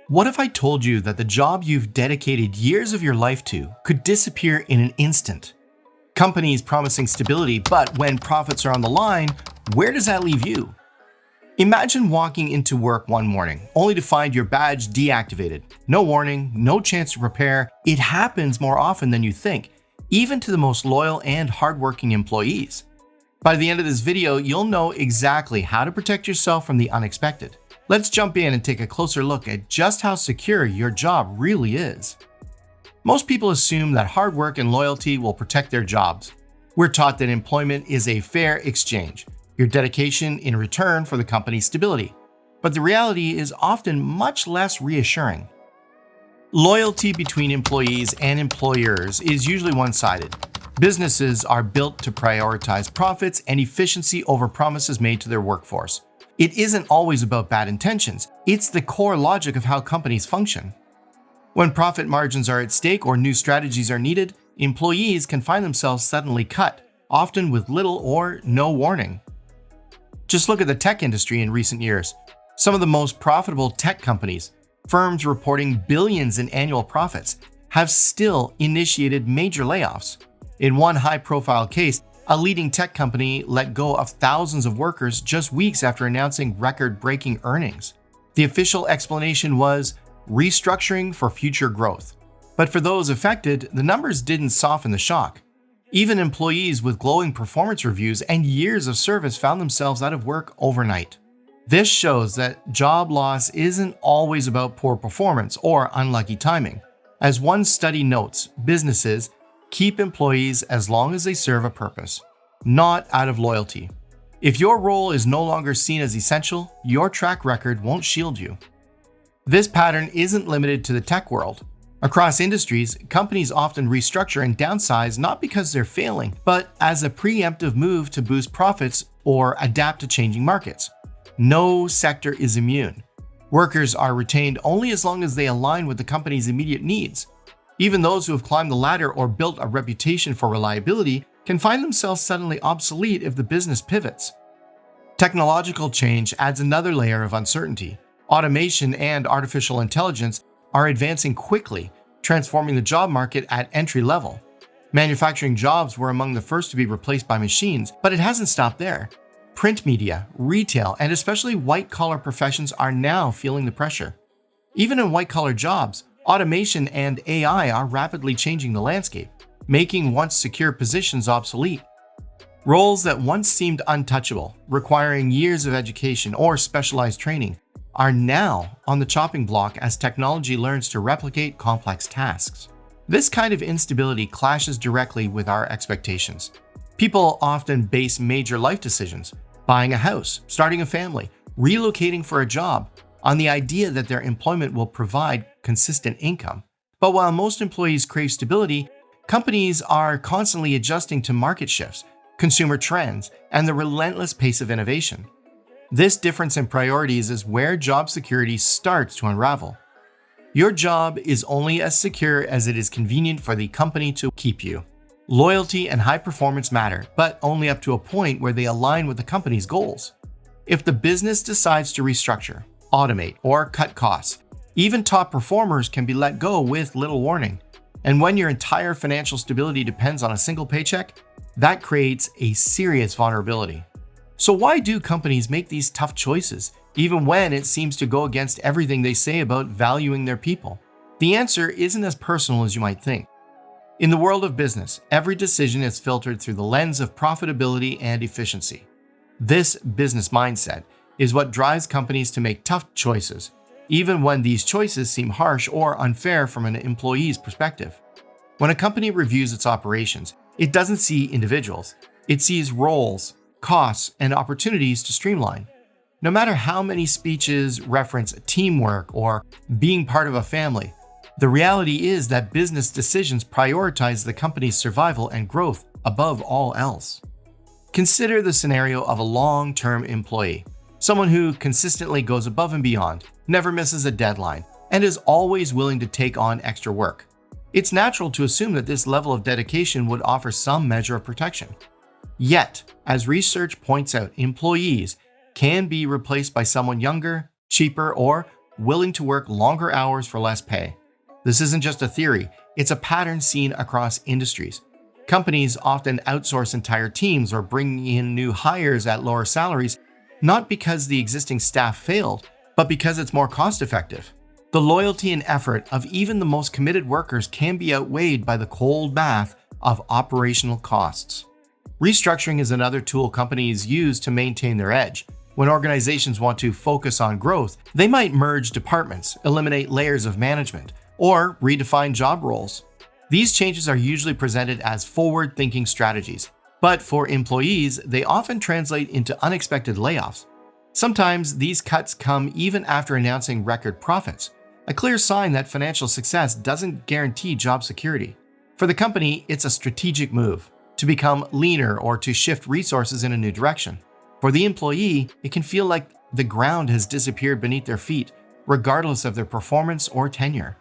What if I told you that the job you've dedicated years of your life to could disappear in an instant? Companies promising stability, but when profits are on the line, where does that leave you? Imagine walking into work one morning, only to find your badge deactivated. No warning, no chance to prepare. It happens more often than you think, even to the most loyal and hardworking employees. By the end of this video, you'll know exactly how to protect yourself from the unexpected. Let's jump in and take a closer look at just how secure your job really is. Most people assume that hard work and loyalty will protect their jobs. We're taught that employment is a fair exchange, your dedication in return for the company's stability. But the reality is often much less reassuring. Loyalty between employees and employers is usually one-sided. Businesses are built to prioritize profits and efficiency over promises made to their workforce. It isn't always about bad intentions. It's the core logic of how companies function. When profit margins are at stake or new strategies are needed, employees can find themselves suddenly cut, often with little or no warning. Just look at the tech industry in recent years. Some of the most profitable tech companies, firms reporting billions in annual profits, have still initiated major layoffs. In one high-profile case, a leading tech company let go of thousands of workers just weeks after announcing record-breaking earnings. The official explanation was restructuring for future growth. But for those affected, the numbers didn't soften the shock. Even employees with glowing performance reviews and years of service found themselves out of work overnight. This shows that job loss isn't always about poor performance or unlucky timing. As one study notes, businesses keep employees as long as they serve a purpose, not out of loyalty. If your role is no longer seen as essential, your track record won't shield you. This pattern isn't limited to the tech world. Across industries, companies often restructure and downsize not because they're failing, but as a preemptive move to boost profits or adapt to changing markets. No sector is immune. Workers are retained only as long as they align with the company's immediate needs. Even those who have climbed the ladder or built a reputation for reliability can find themselves suddenly obsolete if the business pivots. Technological change adds another layer of uncertainty. Automation and artificial intelligence are advancing quickly, transforming the job market at entry level. Manufacturing jobs were among the first to be replaced by machines, but it hasn't stopped there. Print media, retail, and especially white-collar professions are now feeling the pressure. Even in white-collar jobs, automation and AI are rapidly changing the landscape, making once secure positions obsolete. Roles that once seemed untouchable, requiring years of education or specialized training, are now on the chopping block as technology learns to replicate complex tasks. This kind of instability clashes directly with our expectations. People often base major life decisions, buying a house, starting a family, relocating for a job, on the idea that their employment will provide consistent income. But while most employees crave stability, companies are constantly adjusting to market shifts, consumer trends, and the relentless pace of innovation. This difference in priorities is where job security starts to unravel. Your job is only as secure as it is convenient for the company to keep you. Loyalty and high performance matter, but only up to a point where they align with the company's goals. If the business decides to restructure, automate, or cut costs, even top performers can be let go with little warning. And when your entire financial stability depends on a single paycheck, that creates a serious vulnerability. So why do companies make these tough choices, even when it seems to go against everything they say about valuing their people? The answer isn't as personal as you might think. In the world of business, every decision is filtered through the lens of profitability and efficiency. This business mindset is what drives companies to make tough choices, even when these choices seem harsh or unfair from an employee's perspective. When a company reviews its operations, it doesn't see individuals. It sees roles, costs, and opportunities to streamline. No matter how many speeches reference teamwork or being part of a family, the reality is that business decisions prioritize the company's survival and growth above all else. Consider the scenario of a long-term employee, someone who consistently goes above and beyond, never misses a deadline, and is always willing to take on extra work. It's natural to assume that this level of dedication would offer some measure of protection. Yet, as research points out, employees can be replaced by someone younger, cheaper, or willing to work longer hours for less pay. This isn't just a theory, it's a pattern seen across industries. Companies often outsource entire teams or bring in new hires at lower salaries, not because the existing staff failed, but because it's more cost-effective. The loyalty and effort of even the most committed workers can be outweighed by the cold math of operational costs. Restructuring is another tool companies use to maintain their edge. When organizations want to focus on growth, they might merge departments, eliminate layers of management, or redefine job roles. These changes are usually presented as forward-thinking strategies, but for employees, they often translate into unexpected layoffs. Sometimes these cuts come even after announcing record profits, a clear sign that financial success doesn't guarantee job security. For the company, it's a strategic move to become leaner or to shift resources in a new direction. For the employee, it can feel like the ground has disappeared beneath their feet, regardless of their performance or tenure.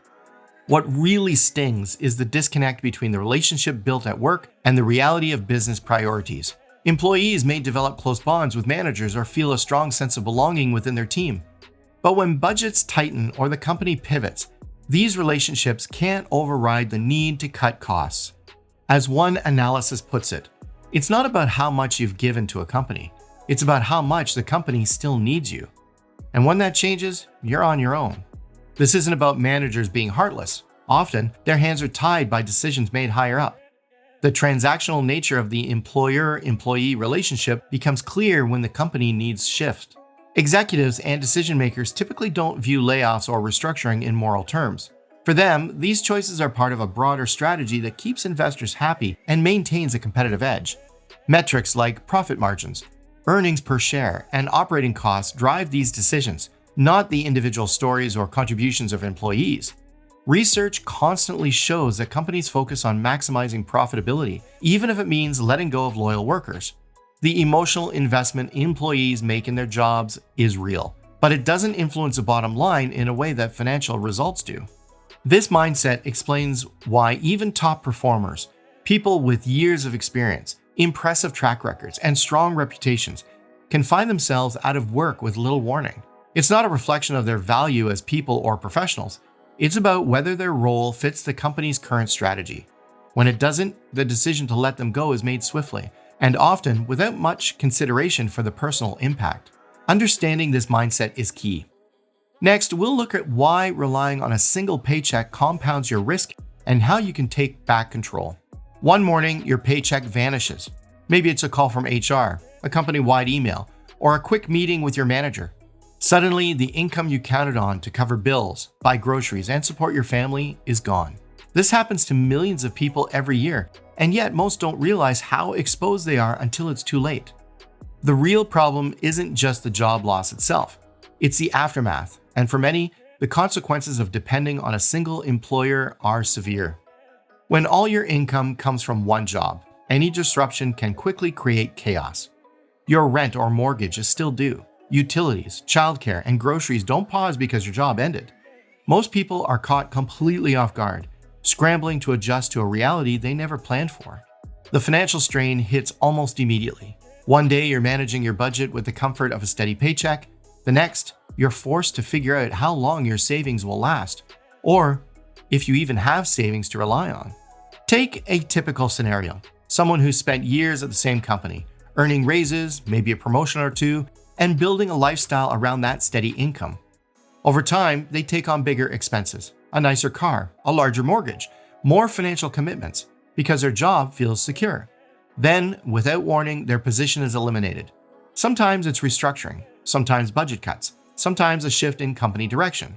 What really stings is the disconnect between the relationship built at work and the reality of business priorities. Employees may develop close bonds with managers or feel a strong sense of belonging within their team. But when budgets tighten or the company pivots, these relationships can't override the need to cut costs. As one analysis puts it, it's not about how much you've given to a company, it's about how much the company still needs you. And when that changes, you're on your own. This isn't about managers being heartless. Often, their hands are tied by decisions made higher up. The transactional nature of the employer-employee relationship becomes clear when the company needs shift. Executives and decision makers typically don't view layoffs or restructuring in moral terms. For them, these choices are part of a broader strategy that keeps investors happy and maintains a competitive edge. Metrics like profit margins, earnings per share, and operating costs drive these decisions, not the individual stories or contributions of employees. Research constantly shows that companies focus on maximizing profitability, even if it means letting go of loyal workers. The emotional investment employees make in their jobs is real, but it doesn't influence the bottom line in a way that financial results do. This mindset explains why even top performers, people with years of experience, impressive track records, and strong reputations, can find themselves out of work with little warning. It's not a reflection of their value as people or professionals. It's about whether their role fits the company's current strategy. When it doesn't, the decision to let them go is made swiftly, and often without much consideration for the personal impact. Understanding this mindset is key. Next, we'll look at why relying on a single paycheck compounds your risk and how you can take back control. One morning, your paycheck vanishes. Maybe it's a call from HR, a company-wide email, or a quick meeting with your manager. Suddenly, the income you counted on to cover bills, buy groceries, and support your family is gone. This happens to millions of people every year, and yet most don't realize how exposed they are until it's too late. The real problem isn't just the job loss itself, it's the aftermath, and for many, the consequences of depending on a single employer are severe. When all your income comes from one job, any disruption can quickly create chaos. Your rent or mortgage is still due. Utilities, childcare, and groceries don't pause because your job ended. Most people are caught completely off guard, scrambling to adjust to a reality they never planned for. The financial strain hits almost immediately. One day you're managing your budget with the comfort of a steady paycheck. The next, you're forced to figure out how long your savings will last, or if you even have savings to rely on. Take a typical scenario. Someone who spent years at the same company, earning raises, maybe a promotion or two, and building a lifestyle around that steady income. Over time, they take on bigger expenses, a nicer car, a larger mortgage, more financial commitments, because their job feels secure. Then, without warning, their position is eliminated. Sometimes it's restructuring, sometimes budget cuts, sometimes a shift in company direction.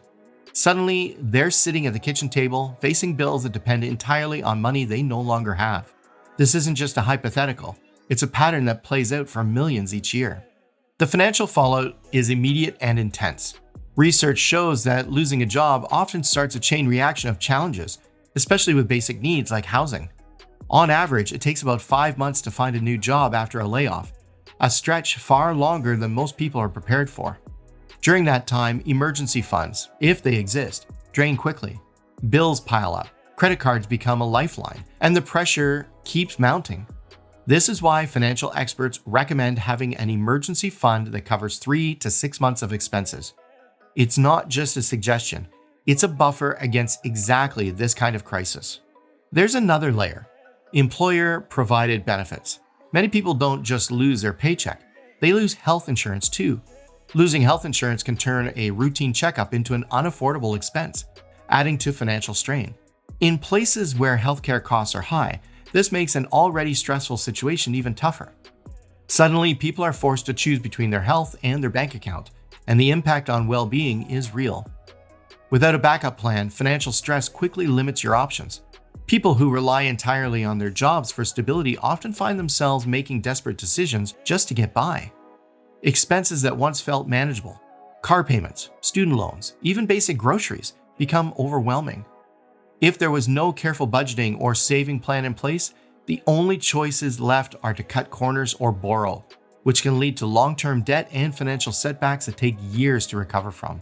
Suddenly, they're sitting at the kitchen table, facing bills that depend entirely on money they no longer have. This isn't just a hypothetical, it's a pattern that plays out for millions each year. The financial fallout is immediate and intense. Research shows that losing a job often starts a chain reaction of challenges, especially with basic needs like housing. On average, it takes about 5 months to find a new job after a layoff, a stretch far longer than most people are prepared for. During that time, emergency funds, if they exist, drain quickly. Bills pile up, credit cards become a lifeline, and the pressure keeps mounting. This is why financial experts recommend having an emergency fund that covers 3 to 6 months of expenses. It's not just a suggestion, it's a buffer against exactly this kind of crisis. There's another layer: employer-provided benefits. Many people don't just lose their paycheck, they lose health insurance too. Losing health insurance can turn a routine checkup into an unaffordable expense, adding to financial strain. In places where healthcare costs are high, this makes an already stressful situation even tougher. Suddenly, people are forced to choose between their health and their bank account, and the impact on well-being is real. Without a backup plan, financial stress quickly limits your options. People who rely entirely on their jobs for stability often find themselves making desperate decisions just to get by. Expenses that once felt manageable, car payments, student loans, even basic groceries, become overwhelming. If there was no careful budgeting or saving plan in place, the only choices left are to cut corners or borrow, which can lead to long-term debt and financial setbacks that take years to recover from.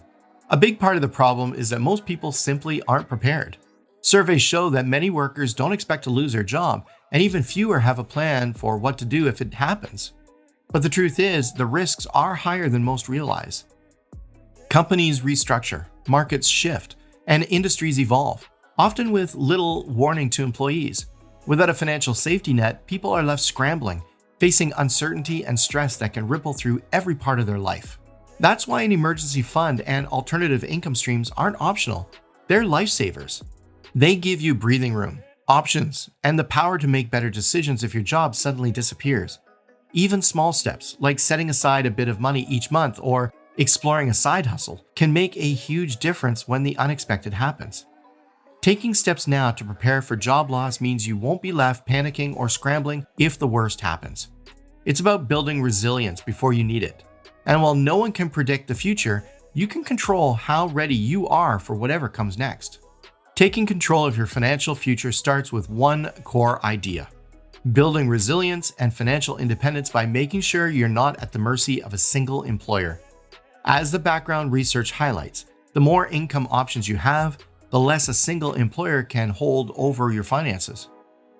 A big part of the problem is that most people simply aren't prepared. Surveys show that many workers don't expect to lose their job, and even fewer have a plan for what to do if it happens. But the truth is, the risks are higher than most realize. Companies restructure, markets shift, and industries evolve, often with little warning to employees. Without a financial safety net, people are left scrambling, facing uncertainty and stress that can ripple through every part of their life. That's why an emergency fund and alternative income streams aren't optional. They're lifesavers. They give you breathing room, options, and the power to make better decisions if your job suddenly disappears. Even small steps, like setting aside a bit of money each month or exploring a side hustle, can make a huge difference when the unexpected happens. Taking steps now to prepare for job loss means you won't be left panicking or scrambling if the worst happens. It's about building resilience before you need it. And while no one can predict the future, you can control how ready you are for whatever comes next. Taking control of your financial future starts with one core idea: building resilience and financial independence by making sure you're not at the mercy of a single employer. As the background research highlights, the more income options you have, the less a single employer can hold over your finances.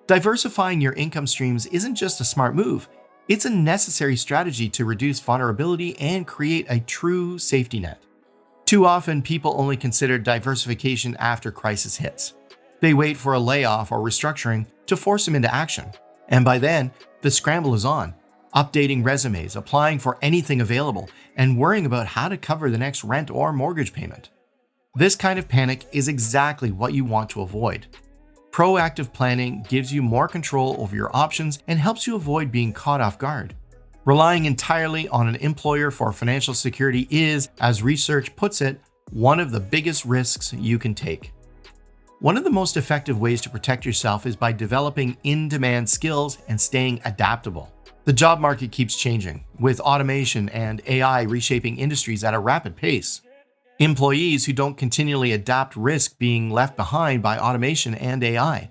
Diversifying your income streams isn't just a smart move, it's a necessary strategy to reduce vulnerability and create a true safety net. Too often, people only consider diversification after crisis hits. They wait for a layoff or restructuring to force them into action. And by then, the scramble is on, updating resumes, applying for anything available, and worrying about how to cover the next rent or mortgage payment. This kind of panic is exactly what you want to avoid. Proactive planning gives you more control over your options and helps you avoid being caught off guard. Relying entirely on an employer for financial security is, as research puts it, one of the biggest risks you can take. One of the most effective ways to protect yourself is by developing in-demand skills and staying adaptable. The job market keeps changing, with automation and AI reshaping industries at a rapid pace. Employees who don't continually adapt risk being left behind by automation and AI.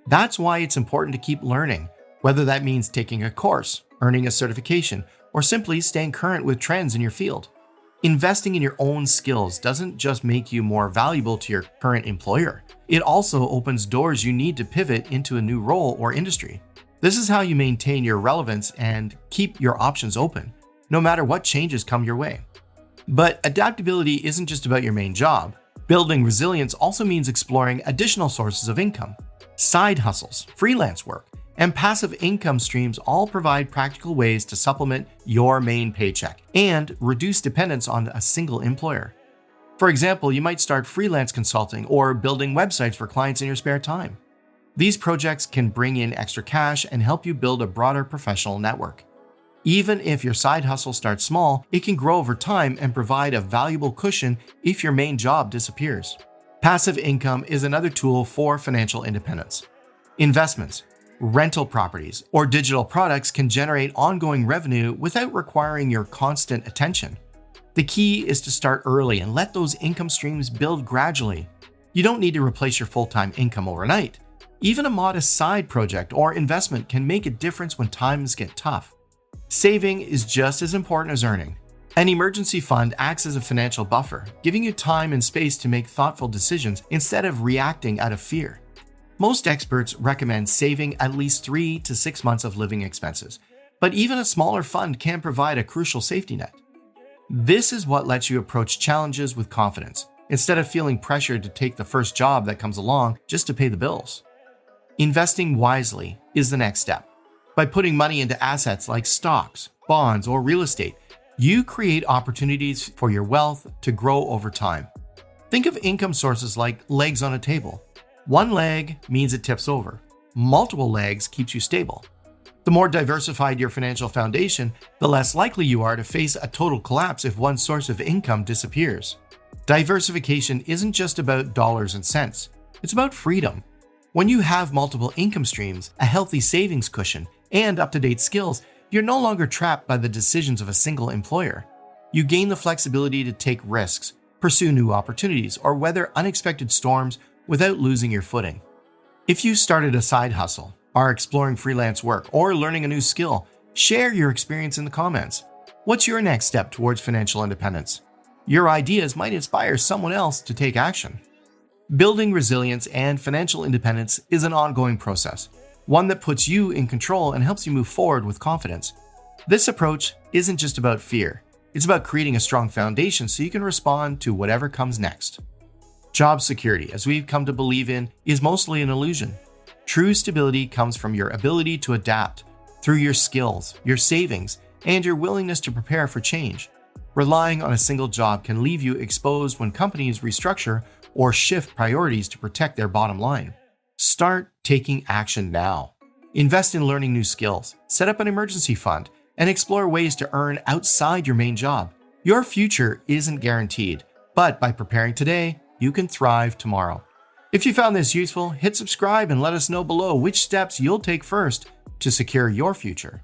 That's why it's important to keep learning, whether that means taking a course, earning a certification, or simply staying current with trends in your field. Investing in your own skills doesn't just make you more valuable to your current employer. It also opens doors you need to pivot into a new role or industry. This is how you maintain your relevance and keep your options open, no matter what changes come your way. But adaptability isn't just about your main job. Building resilience also means exploring additional sources of income. Side hustles, freelance work, and passive income streams all provide practical ways to supplement your main paycheck and reduce dependence on a single employer. For example, you might start freelance consulting or building websites for clients in your spare time. These projects can bring in extra cash and help you build a broader professional network. Even if your side hustle starts small, it can grow over time and provide a valuable cushion if your main job disappears. Passive income is another tool for financial independence. Investments, rental properties, or digital products can generate ongoing revenue without requiring your constant attention. The key is to start early and let those income streams build gradually. You don't need to replace your full-time income overnight. Even a modest side project or investment can make a difference when times get tough. Saving is just as important as earning. An emergency fund acts as a financial buffer, giving you time and space to make thoughtful decisions instead of reacting out of fear. Most experts recommend saving at least 3 to 6 months of living expenses, but even a smaller fund can provide a crucial safety net. This is what lets you approach challenges with confidence, instead of feeling pressured to take the first job that comes along just to pay the bills. Investing wisely is the next step. By putting money into assets like stocks, bonds, or real estate, you create opportunities for your wealth to grow over time. Think of income sources like legs on a table. One leg means it tips over. Multiple legs keeps you stable. The more diversified your financial foundation, the less likely you are to face a total collapse if one source of income disappears. Diversification isn't just about dollars and cents. It's about freedom. When you have multiple income streams, a healthy savings cushion, and up-to-date skills, you're no longer trapped by the decisions of a single employer. You gain the flexibility to take risks, pursue new opportunities, or weather unexpected storms without losing your footing. If you started a side hustle, are exploring freelance work, or learning a new skill, share your experience in the comments. What's your next step towards financial independence? Your ideas might inspire someone else to take action. Building resilience and financial independence is an ongoing process, one that puts you in control and helps you move forward with confidence. This approach isn't just about fear, it's about creating a strong foundation so you can respond to whatever comes next. Job security, as we've come to believe in, is mostly an illusion. True stability comes from your ability to adapt through your skills, your savings, and your willingness to prepare for change. Relying on a single job can leave you exposed when companies restructure or shift priorities to protect their bottom line. Start taking action now. Invest in learning new skills, set up an emergency fund, and explore ways to earn outside your main job. Your future isn't guaranteed, but by preparing today, you can thrive tomorrow. If you found this useful, hit subscribe and let us know below which steps you'll take first to secure your future.